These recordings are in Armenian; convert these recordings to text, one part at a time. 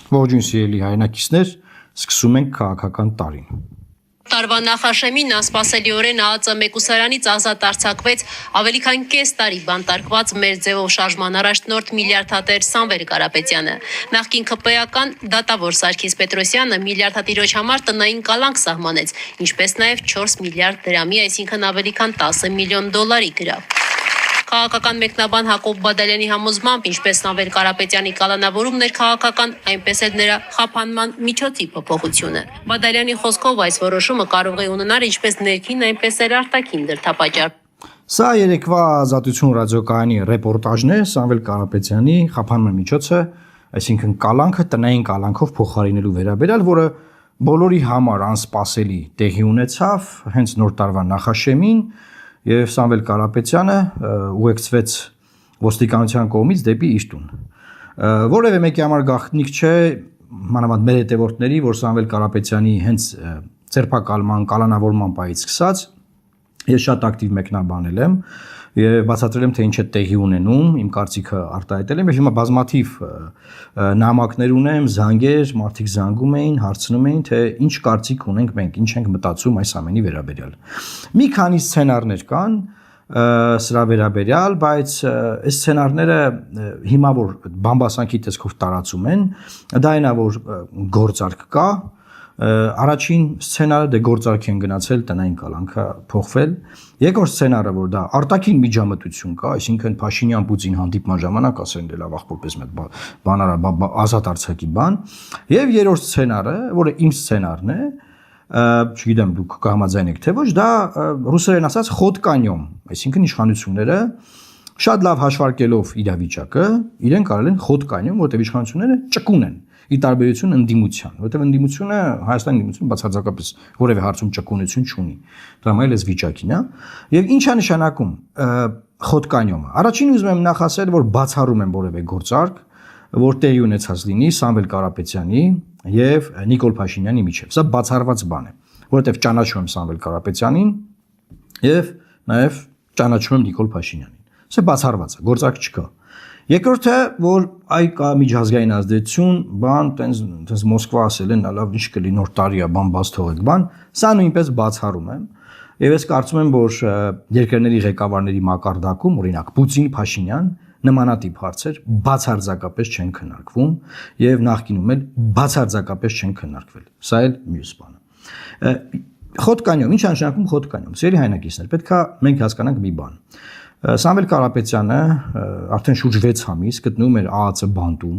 Ողջույն սիրելի հայրենակիցներ, սկսում ենք քաղաքական տարին։ Տարվա նախաշեմին անսպասելիորեն ԱԱԾ մեկուսարանից ազատ արձակվեց ավելի քան կես տարի բանտարկված մեր ձևով շարժման առաջնորդ միլիարդատեր Սամվել Կարապետյանը։ Նախկին ԿՊ-ական դատավոր Սարգիս Պետրոսյանը միլիարդատիրոջ համար տնային կալանք սահմանեց, ինչպես նաև 4 միլիարդ դրամի, այսինքն ավելի քան 10 միլիոն դոլարի գրավ։ Քաղաքական մեկնաբան Հակոբ Բադալյանի համոզմամբ, ինչպես Սամվել Կարապետյանի կալանավորումն էր քաղաքական, այնպես էլ նրա խափանման միջոցի փոփոխությունը։ Բադալյանի խոսքով այս որոշումը կարող է ունենալ ինչպես ներքին, այնպես էլ արտաքին դրդապատճառ։ Սա երեկվա Ազատություն ռադիոկայանի ռեպորտաժն է Սամվել Կարապետյանի խափանման միջոցը, այսինքն կալանքը տնային կալանքով փոխարինելու վերաբերյալ, որը բոլորի համար անսպասելի տեղի ունեցավ հենց նոր տարվա նախաշեմին, եւ Սամվել Կարապետյանը ուղեկցվեց ոստիկանության կողմից դեպի իր տուն։ Որևէ մեկի համար գաղտնիք չէ, մանավանդ մեր հետևորդների, որ Սամվել Կարապետյանի հենց ձերբակալման, կալանավորման պահից սկսած ես շատ ակտիվ մեկնաբանել եմ եւ բացատրել եմ, թե ինչ է տեղի ունենում, իմ կարծիքը արտահայտել եմ եւ հիմա բազմաթիվ նամակներ ունեմ, զանգեր, մարդիկ զանգում էին, հարցնում էին, թե ինչ կարծիք ունենք մենք, ինչ ենք մտածում այս ամենի վերաբերյալ։ Մի քանի սցենարներ կան սրա վերաբերյալ, բայց այս սցենարները հիմա որ բամբասանքի տեսքով տարածում են, դա այնա որ գործարք կա։ Առաջին սցենարը դե գործարք են գնացել տնային կալանքը փոխվել։ Երկրորդ սցենարը որ դա արտաքին միջամտություն կա, այսինքն Փաշինյան-Պուտին հանդիպման ժամանակ ասեն դե լավ ախորպես մեծ բանարա ազատ արձակի բան։ Եվ երրորդ սցենարը, որը իմ սցենարն է, չգիտեմ դուք կհամաձայնեք թե ոչ, դա ռուսերեն ասած խոդկանյոմ, այսինքն իշխանությունները շատ լավ հաշվարկելով իրավիճակը, իրեն կարել են խոդկանյոմ, որտեղ իշխանությունները ճկուն են։ Ի տարբերություն ընդդիմության, որտեղ ընդդիմությունը Հայաստանի ընդդիմությունը բացարձակապես որևէ հարցում ճկունություն չունի։ Դրամայել էս վիճակին, հա։ Եվ ինչ է նշանակում խոդկանյոմը։ Առաջին ուզում եմ նախ ասել, որ բացառում եմ որևէ գործարք, որ տեղի ունեցած լինի Սամվել Կարապետյանի եւ Նիկոլ Փաշինյանի միջեւ։ Սա բացառված բան է, որովհետեւ ճանաչում եմ Սամվել Կարապետյանին եւ նաեւ ճանաչում եմ Նիկոլ Փաշինյանին։ Սա բացառված է, գործարք չկա։ Երկրորդը, որ այ կա միջազգային ազդեցություն, բան, տենց Մոսկվա ասել են, լավ ինչ կլի նոր տարի է, բան բաց թողեք, բան, սա նույնպես բացառում եմ։ Եվ ես կարծում եմ, որ երկրների ղեկավարների մակարդակում, օրինակ Պուտին, Փաշինյան նմանատիպ հարցեր բացարձակապես չեն քննարկվում եւ նախկինում էլ բացարձակապես չեն քննարկվել։ Սա էլ մյուս բանը։ Խոդկանյոմ, ինչ է նշանակում խոդկանյոմ։ Սերի հայրենակիցներ, պետքա մենք հասկանանք մի բան։ Սամվել Կարապետյանը արդեն շուրջ 6 ամիս գտնվում էր ԱԱԾ բանտում։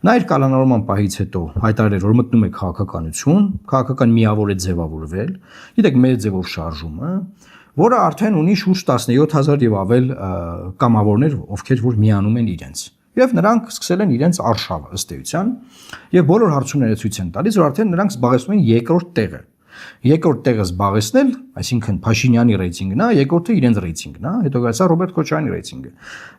Նա իր կալանավորման պահից հետո հայտարարել, որ մտնում է քաղաքականություն, քաղաքական միավոր է ձևավորվել։ Գիտեք, մեր ձևով շարժումը, որը արդեն ունի շուրջ 17000 եւ ավել կամավորներ, ովքեր որ միանում են իրենց։ Եվ նրանք սկսել են իրենց արշավը ըստ էության, եւ բոլոր հարցումները ցույց են տալիս, որ արդեն նրանք զբաղեցնում են երկրորդ տեղը։ Երկրորդ տեղը զբաղեցնել, այսինքն Փաշինյանի ռեյտինգն է, երկրորդը իրենց ռեյտինգն է, հետո գալիս է Ռոբերտ Քոչարյանի ռեյտինգը։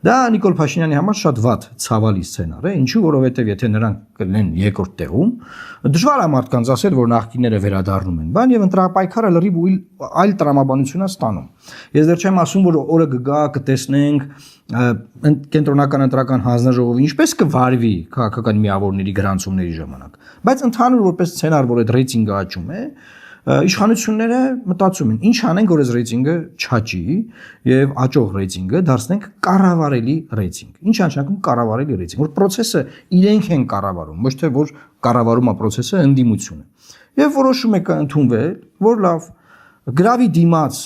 Դա Նիկոլ Փաշինյանի համար շատ վատ ցավալի սցենար է, ինչու որովհետև եթե նրանք կլինեն երկրորդ տեղում, դժվար է մարդկանց ասել, որ նախկինները վերադառնում են, բան եւ ընտրապայքարը լրիվ այլ տրամաբանություն է ստանում։ Ես դեռ չեմ ասում, որ օրը կգա, կտեսնենք կենտրոնական ընտրական հանձնաժողովը ինչպես կվարվի քաղաքական միավորների գրանցումների ժամանակ, բայց ընդհանուր որպես սցենար, որ այդ ռեյտինգը աճում է, իշխանությունները մտածում են, ինչ անենք, որ այս ռեյտինգը չաճի եւ աճող ռեյտինգը դարձնենք կառավարելի ռեյտինգ։ Ինչ է նշանակում կառավարելի ռեյտինգ, որ process-ը իրենք են կառավարում, ոչ թե որ կառավարում է process-ը ընդդիմությունը։ Եվ որոշում է կընդունվել, որ լավ գրավի դիմաց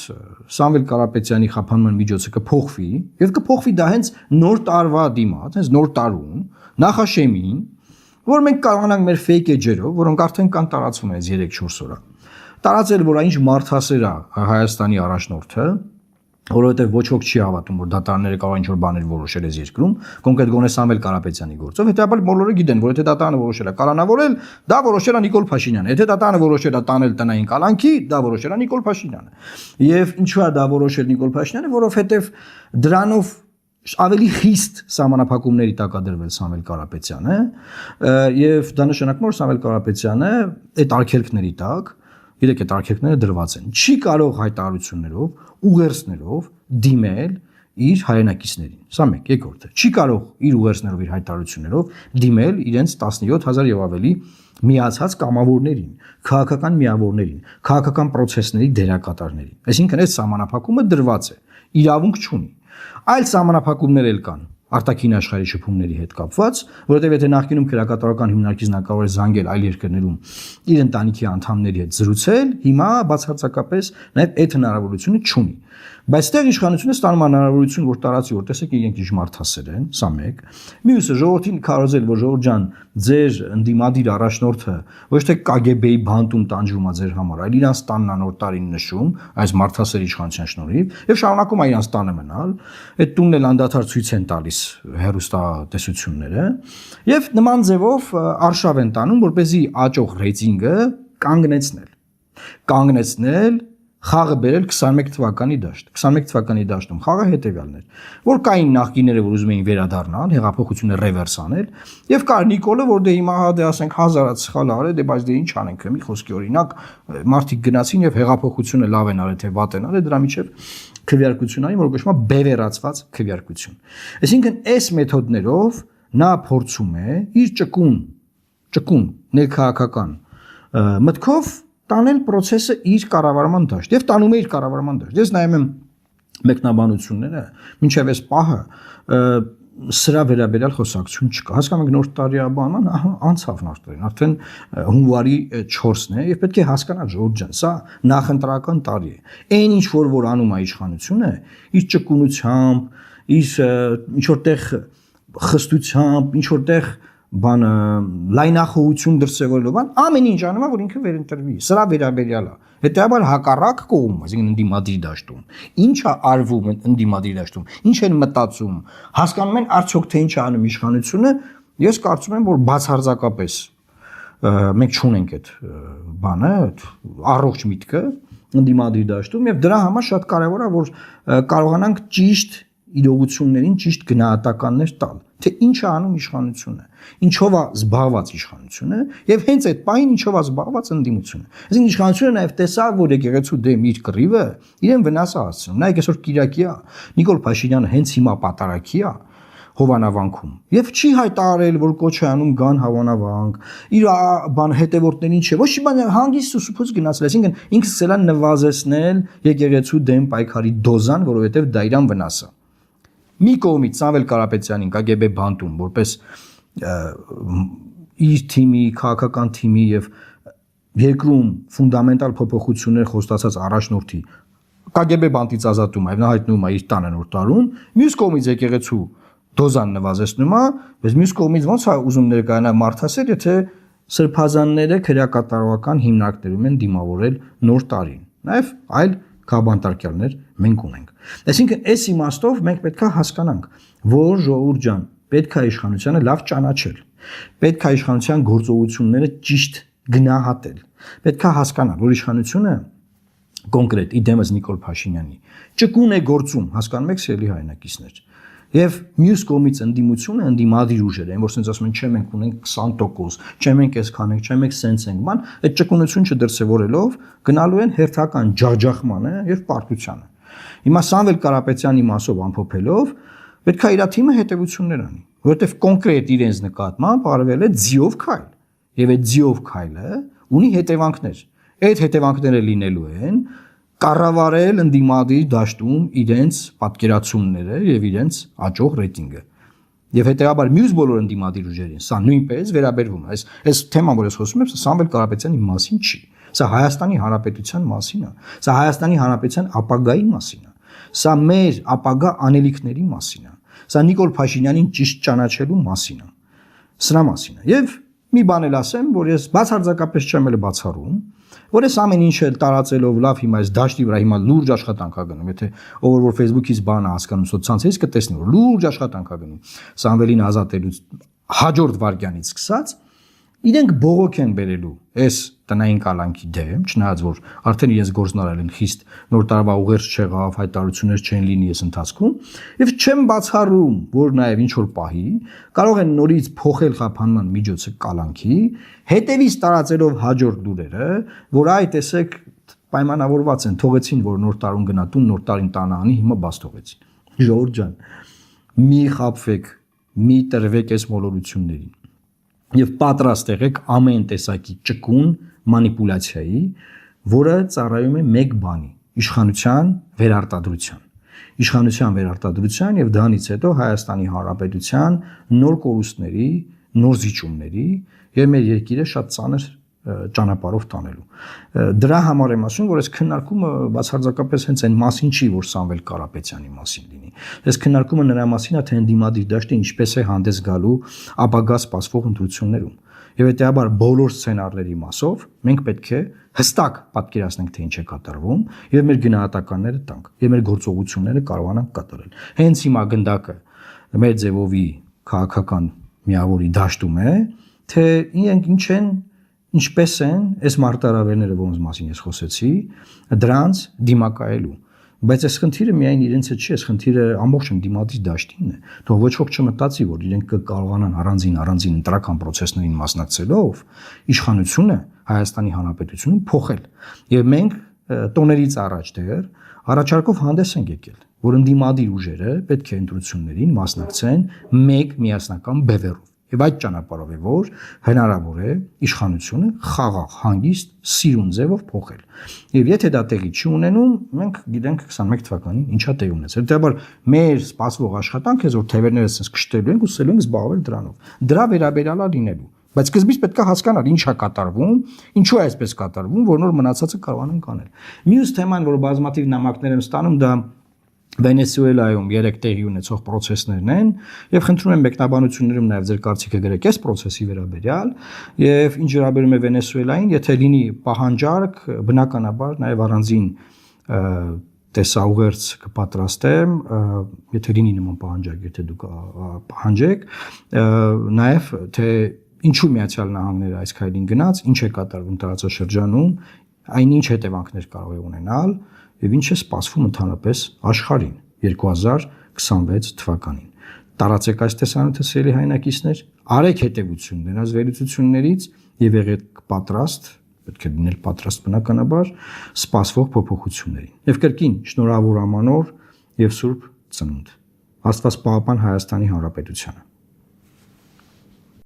Սամվել Կարապետյանի խափանման միջոցը կփոխվի եւ կփոխվի դա հենց նոր տարվա դիմաց, հենց նոր տարուն, նախաշեմին, որ մենք կարողանանք մեր fake edge-երով, որոնք արդեն կան տարածվում են 3-4 օր, տարածել, որ ինչ մարդասեր է Հայաստանի առաջնորդը, որովհետև ոչ ոք չի հավատում, որ դատարանները կարող են ինչ-որ բաներ որոշել այս երկրում, կոնկրետ գոնե Սամվել Կարապետյանի գործով, հետեւաբար բոլորը գիտեն, որ եթե դատարանը որոշել է կալանավորել, դա որոշել է Նիկոլ Փաշինյանը, եթե դատարանը որոշել է տանել տնային կալանքի, դա որոշել է Նիկոլ Փաշինյանը։ Եվ ինչու է դա որոշել Նիկոլ Փաշինյանը, որովհետև դրանով ավելի խիստ սահմանափակումների տակ է դրվել Սամվել Կարապետյանը, եւ դա նշանակում է, որ Սամվել Կարապետյանը այդ արգելքների տակ, գիտեք, այդ արգելքները դրված են, չի կարող հայտարարություններով, ուղերձներով դիմել իր հայրենակիցներին։ Սա մեկ, երկրորդը, չի կարող իր ուղերձներով, իր հայտարարություններով դիմել իրենց 17000 եւ ավելի միացած կամավորներին, քաղաքական միավորներին, քաղաքական process-ների դերակատարներին։ Այսինքն այս սահմանափակումը դրված է, իրավունք չունի։ Այլ սահմանափակումներ էլ կան արտաքին աշխարհի շփումների հետ կապված, որովհետև եթե նախկինում քրեակատարական հիմնարկիչն կարող էր զանգել այլ երկրներում իր ընտանիքի անդամների հետ զրուցել, հիմա բացարձակապես նաև այդ հնարավորությունը չունի։ Բայց այդտեղ իշխանությունը ստանում հնարավորություն, որ տարածի, որ տեսեք իրենք ինչ մարդասեր են, սա մեկ։ Մյուսը ժողովրդին քարոզել, որ ժողովուրդ ջան, ձեր ընդդիմադիր առաջնորդը ոչ թե KGB-ի բանտում տանջվում է ձեր համար, այլ իրանց տանն անոր տարին նշում, այս մարդասեր իշխանության շնորհիվ, եւ շարունակում է իրանց տանը մնալ։ Այդ տունն էլ անդադար ցույց են տալիս հերոստատեսությունները, եւ նման ձևով արշավ են տանում, որպեսզի աճող ռեյտինգը կանգնեցնել խաղը բերել 21 թվականի դաշտ։ 21 թվականի դաշտում խաղը հետևյալն էր, որ կային նախկիները, որ ուզում էին վերադառնալ, հեղափոխությունը ռևերս անել, եւ կար Նիկոլը, որ դե հիմա դե ասենք հազարած սխալ արել, դե բայց դե ինչ անենք, մի խոսքի օրինակ, մարդիկ գնացին եւ հեղափոխությունը լավ են արել, թե վատ են արել, դրա միջև քվեարկություն այն, որ կոչվում է բևեռացված քվեարկություն։ Այսինքն այս մեթոդներով նա փորձում է իր ճկուն ներքաղաքական մտքով տանել process-ը իր կառավարման դաշտ եւ տանում է իր կառավարման դաշտ։ Ես նայում եմ մեկնաբանությունները, մինչեւ այս պահը սրա վերաբերյալ խոսակցություն չկա։ Հասկանում եք նոր տարի բանան, անցավ նոր տարին, արդեն հունվարի 4-ն է եւ պետք է հասկանալ ժողովուրդ ջան, սա նախընտրական տարի է։ Այն ինչ որ անում է իշխանությունը, իր ճկունությամբ, իր ինչ որտեղ խստությամբ, ինչ որտեղ բան լայնախոհություն դրսևորելով ամեն ինչ անում է որ ինքը վերընտրվի սրա վերաբերյալ է հետեւաբար հակառակ կողմ այսինքն ընդդիմադիր դաշտում ինչա արվում ընդդիմադիր դաշտում ինչ են մտածում հասկանում են արդյոք թե ինչ է անում իշխանությունը ես կարծում եմ որ բացարձակապես մենք չունենք այդ բանը առողջ միտքը ընդդիմադիր դաշտում եւ դրա համար շատ կարեւոր է որ կարողանանք ճիշտ իրողություններին ճիշտ գնահատականներ տալ թե ինչ է անում իշխանությունը ինչով է զբաղված իշխանությունը եւ հենց այդ պահին ինչով է զբաղված ընդդիմությունը այսինքն իշխանությունը նաեւ տեսավ որ եկեղեցու դեմ իր կռիվը իրեն վնաս է հասցնում նայեք այսօր Կիրակի է Նիկոլ Փաշինյանը հենց հիմա պատարագի է Հովանավանքում եւ չի հայտարարել որ կոչ է անում գան Հովանավանք իր բան հետևորդներին չէ ոչ մի բան հանգիստ ու սուփոց գնացել այսինքն ինքը սկսել է նվազեցնել եկեղեցու դեմ պայքարի դոզան որովհետեւ դա իրան վնաս է մի կողմից Սամվել Կարապետյանին KGB բանտում որպես իր թիմի քաղաքական թիմի եւ երկրում ֆունդամենտալ փոփոխություններ խոստացած առաջնորդի KGB բանտից ազատում է եւ նա հայտնում է իր տանը նոր տարուն մյուս կողմից եկեղեցու դոզան նվազեցնում է բայց մյուս կողմից ոնց է ուզում ներկայանալ մարդասեր եթե սրբազանները քրեակատարողական հիմնարկներում են դիմավորել նոր տարին նաեւ այլ քաղբանտարկյալներ մենք ունենք այսինքն այս իմաստով մենք պետք է հասկանանք որ ժողովուրդ ջան պետք է իշխանությանը լավ ճանաչել պետք է իշխանության գործողությունները ճիշտ գնահատել պետք է հասկանալ որ իշխանությունը կոնկրետ իդեմս Նիկոլ Փաշինյանի ճկուն է գործում հասկանում եք սիրելի հայրենակիցներ Եվ մյուս կողմից ընդդիմությունը ընդդիմադիր ուժեր են, որ ասենց ասում են, չէ մենք ունենք 20%, չէ մենք այսքան ենք, չէ մենք սենց ենք, բան, այդ ճկունություն չդրսևորելով գնալու են հերթական ջախջախմանը եւ պարտությանը։ Հիմա Սամվել Կարապետյանի մասով ամփոփելով պետք է իր թիմը հետևություններ անի, որովհետեւ կոնկրետ իրենց նկատմամբ արվել է ձիով քայլ։ Եվ այդ ձիով քայլը ունի հետևանքներ։ Այդ հետևանքները լինելու են կառավարել ընդդիմադիր դաշտում իրենց պատկերացումները եւ իրենց աճող ռեյտինգը եւ հետեւաբար մյուս բոլոր ընդդիմադիր ուժերին սա նույնպես վերաբերվում է այս թեման որ ես խոսում եմ սա Սամվել Կարապետյանի մասին չի սա Հայաստանի Հանրապետության մասին է սա Հայաստանի Հանրապետության ապագայի մասին է սա մեր ապագա անելիքների մասին է սա Նիկոլ Փաշինյանին ճիշտ ճանաչելու մասին է սրա մասին է եւ մի բան էլ ասեմ որ ես բացարձակապես չեմ էլ բացառում որ ես ամեն ինչ էլ տարածելով լավ հիմա այս դաշտի վրա հիմա լուրջ աշխատանք ա գնում եթե ով որ Facebook-ից բանը հասկանում սոցցանցից կտեսնի որ լուրջ աշխատանք ա գնում Սամվելին ազատելուց հաջորդ վարքյանից սկսած իրենք բողոք են բերելու այս տնային կալանքի դեմ չնայած որ արդեն իրենց գործնարել են խիստ նոր տարվա ուղերձ չեղավ հայտարարություններ չեն լինի այս ընթացքում եւ չեմ բացառում որ նաեւ ինչ որ պահի կարող են նորից փոխել խափանման միջոցը կալանքի հետևից տարածելով հաջորդ լուրերը որ այ տեսեք պայմանավորված են թողեցին որ նոր տարուն գնա տուն նոր տարին տանը անի հիմա բաց թողեցին ժողովուրդ ջան, մի խաբվեք, մի տրվեք այս մոլորություններին եւ պատրաստ եղեք ամեն տեսակի ճկուն մանիպուլյացիայի, որը ծառայում է մեկ բանի՝ իշխանության վերարտադրության եւ դրանից հետո Հայաստանի Հանրապետության նոր կորուստների, նոր զիջումների եւ մեր երկիրը շատ ծանր ճանապարհով տանելու։ Դրա համար եմ ասում, որ այս քննարկումը բացարձակապես հենց այն մասին չի, որ Սամվել Կարապետյանի մասին լինի։ Այս քննարկումը նրա մասին է, թե ընդդիմադիր դաշտը ինչպես է հանդես գալու ապագա սպասվող ընտրություններում։ Եվ հետեւաբար բոլոր սցենարների մասով մենք պետք է հստակ պատկերացնենք, թե ինչ է կատարվում, եւ մեր գնահատականները տանք, եւ մեր գործողությունները կարողանանք կատարել։ Հենց հիմա գնդակը մեր ձևովի քաղաքական միավորի դաշտում է, թե ինչ են, ինչպես են այս մարտահրավերները, որոնց մասին ես խոսեցի, դրանց դիմակայելու։ Բայց այս խնդիրը միայն իրենց հետ չի, այս խնդիրը ամբողջ ընդդիմադիր դաշտին է։ Թող ոչ ոք չմտածի, որ իրենք կկարողանան առանձին ընտրական process-ներին մասնակցելով իշխանությունը Հայաստանի Հանրապետությունում փոխել։ Եվ մենք տոներից առաջ դեռ առաջարկով հանդես ենք եկել, որ ընդդիմադիր ուժերը պետք է ընտրություններին մասնակցեն մեկ միասնական բևեռով։ Եվ այդ ճանապարհով է, որ հնարավոր է իշխանությունը խաղաղ, հանգիստ, սիրուն ձևով փոխել։ Եվ եթե դա տեղի չի ունենում, մենք գիտենք 21 թվականին ինչա տեղի ունեցել։ Հետեւաբար մեր սպասվող աշխատանքը է, որ թևերները sense կշտելու ենք ու սելու ենք զբաղվել դրանով։ Դրա վերաբերյալ է լինելու։ Բայց սկզբից պետք է հասկանալ ինչա կատարվում, ինչու է այսպես կատարվում, որ նոր մնացածը կարողանանք անել։ Մյուս թեման, որ բազմաթիվ նամակներ եմ ստանում, դա Վենեսուելայում 3 տեղի ունեցող process-ներն են, եւ խնդրում եմ մեկնաբանություններում նաեւ ձեր կարծիքը գրեք այս process-ի վերաբերյալ, եւ ինչ վերաբերում է Վենեսուելային, եթե լինի պահանջարկ, բնականաբար նաեւ առանձին տեսաուղերձ կպատրաստեմ, եթե լինի նման պահանջարկ, եթե դուք պահանջեք, նաեւ թե ինչու Միացյալ Նահանգները այս քայլին գնաց, ինչ է կատարվում տարածաշրջանում, այնինչ հետևանքներ կարող է ունենալ եւ ինչ է սպասվում ընդհանրապես աշխարհին 2026 թվականին։ Տարածեք այս տեսանյութը սիրելի հայրենակիցներ, արեք հետևություն նրանց վերլուծություններից եւ եղեք պատրաստ, պետք է լինել պատրաստ բնականաբար սպասվող փոփոխություններին։ Եվ կրկին շնորհավոր ամանոր եւ Սուրբ Ծնունդ։ Աստված պահապան Հայաստանի Հանրապետությանը։